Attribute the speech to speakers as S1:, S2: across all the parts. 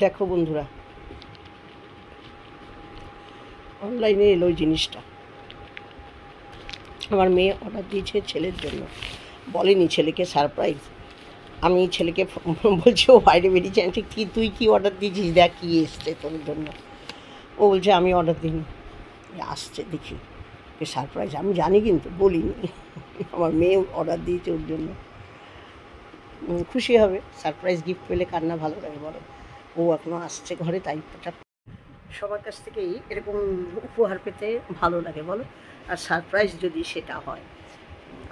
S1: দেখো বন্ধুরা, অনলাইনে এলো ওই জিনিসটা। আমার মেয়ে অর্ডার দিয়েছে ছেলের জন্য, বলেনি ছেলেকে সারপ্রাইজ। আমি ছেলেকে বলছি, ও বাইরে বেরিয়েছে, আমি কি তুই কি অর্ডার দিয়েছিস, দেখ কী এসছে তোর জন্য। ও বলছে আমি অর্ডার দিইনি, আসছে দেখি সারপ্রাইজ। আমি জানি কিন্তু বলিনি, আমার মেয়ে অর্ডার দিয়েছে ওর জন্য। খুশি হবে, সারপ্রাইজ গিফট পেলে কার না ভালো লাগে বলো। ও এখনও আসছে ঘরে, তাই সবার কাছ থেকেই এরকম উপহার পেতে ভালো লাগে বলো। আর সারপ্রাইজ যদি সেটা হয়,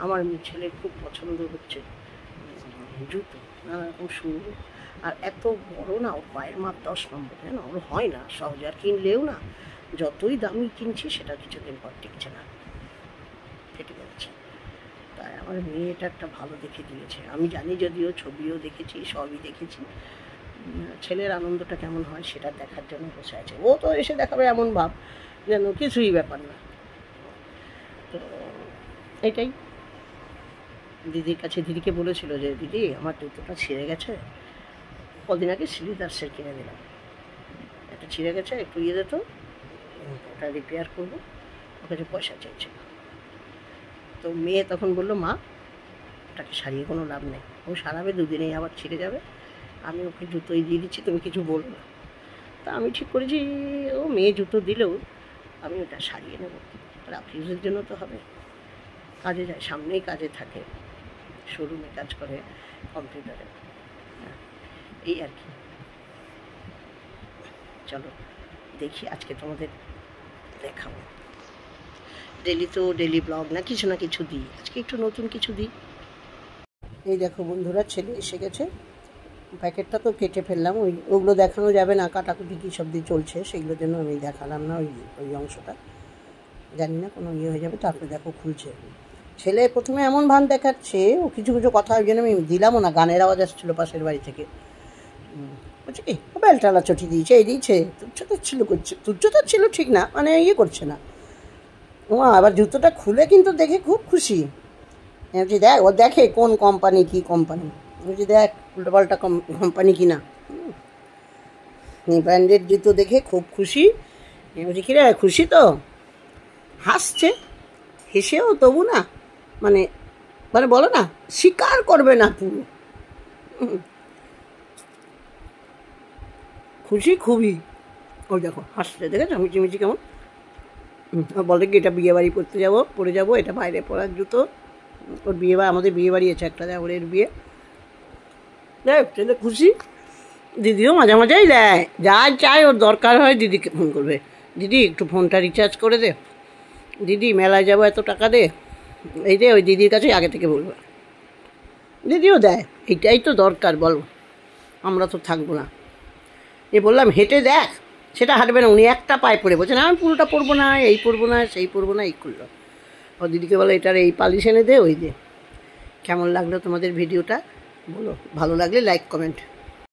S1: আমার ছেলের খুব পছন্দ হচ্ছে জুতো, নানা রকম শু। আর এত বড় না, ওর পায়ের মাপ 10 নম্বর, না ওর হয় না সহজে। আর কিনলেও না, যতই দামি কিনছি সেটা কিছুদিন পর টিকছে না, ফেটে যাচ্ছে। তাই আমার মেয়ে এটা একটা ভালো দেখে দিয়েছে। আমি জানি, যদিও ছবিও দেখেছি, সবই দেখেছি। ছেলের আনন্দটা কেমন হয় সেটা দেখার জন্য বসে আছে। ও তো এসে দেখাবে এমন ভাব যেন কিছুই ব্যাপার না। তো এটাই দিদির কাছে, দিদিকে বলেছিল যে দিদি আমার জুতোটা ছিঁড়ে গেছে। কদিন আগে শ্রীদাসের কিনে দিলাম, একটা ছিঁড়ে গেছে, একটু ইয়ে দিত, ওটা রিপেয়ার করবো, ওর কাছে পয়সা চাইছিল। তো মেয়ে তখন বললো, মা ওটাকে সারিয়ে কোনো লাভ নেই, ও সারাবে, দুদিনেই আবার ছিঁড়ে যাবে, আমি ওকে জুতোই দিয়ে দিচ্ছি, তুমি কিছু বলো না। তা আমি ঠিক করেছি, ও মেয়ে জুতো দিলেও আমি ওটা সারিয়ে নেব, রাফ ইউজের জন্য তো হবে। কাজে যায়, সামনেই কাজে থাকে, শোরুমে কাজ করে কম্পিউটারে, এই আর কি। চলো দেখি, আজকে তোমাদের দেখাবো। ডেলি তো ডেলি ব্লগ না কিছু দিই, আজকে একটু নতুন কিছু দিই। এই দেখো বন্ধুরা, ছেলে এসে গেছে। প্যাকেটটা তো কেটে ফেললাম, ওগুলো দেখানো যাবে না, কাটাকুটি কী সব দিয়ে চলছে, সেগুলোর জন্য আমি দেখালাম না ওই অংশটা। জানি না কোনো ইয়ে হয়ে যাবে। তারপরে দেখো খুলছে। ছেলে প্রথমে এমন ভান দেখাচ্ছে, ও কিছু কথা ওই জন্য আমি দিলামও না, গানের আওয়াজ আসছিলো পাশের বাড়ি থেকে। বলছে কি ও বেলটালা চটি দিয়েছে, এই দিয়েছে, তুচ্ছতার ছিল করছে, তুচ্ছতার ছিল ঠিক না, মানে ইয়ে করছে না। ও আবার জুতোটা খুলে কিন্তু দেখে খুব খুশি। বলছি দেখ, ও দেখে কোন কোম্পানি, কী কোম্পানি। বলছি দেখ উল্টোপাল্টা কোম্পানি কিনা, ব্র্যান্ডেড জুতো দেখে খুব খুশি। বলছি কিরে খুশি তো, হাসছে, হেসেও তবু না, মানে মানে বলো না, স্বীকার করবে না পুরো, খুশি খুবই। ওই দেখো হাসছে, দেখেছো মিচিমিচি কেমন। বলে কি এটা বিয়েবাড়ি পরে যাবো, এটা বাইরে পরার জুতো। ওর বিয়েবাড়ি, আমাদের বিয়েবাড়ি আছে একটা, দেওরের বিয়ে। দেখ ছেলে খুশি। দিদিও মাঝে মাঝেই দেয়, যা চায় ওর দরকার হয় দিদিকে ফোন করবে, দিদি একটু ফোনটা রিচার্জ করে দে, দিদি মেলায় যাবো এত টাকা দে, এই দে। ওই দিদির কাছে আগে থেকে বলবে, দিদিও দেয়। এটাই তো দরকার বলো, আমরা তো থাকবো না। এ বললাম হেঁটে দেখ, সেটা হাঁটবে না, উনি একটা পায়ে পড়ে বলছেন আমি পুরোটা পরবো না, এই পরবো না, সেই পরবো না, এই করলো। ও দিদিকে বলে এটার এই পালিশ এনে দে, ওই দে। কেমন লাগলো তোমাদের ভিডিওটা বলো, ভালো লাগলে লাইক কমেন্ট।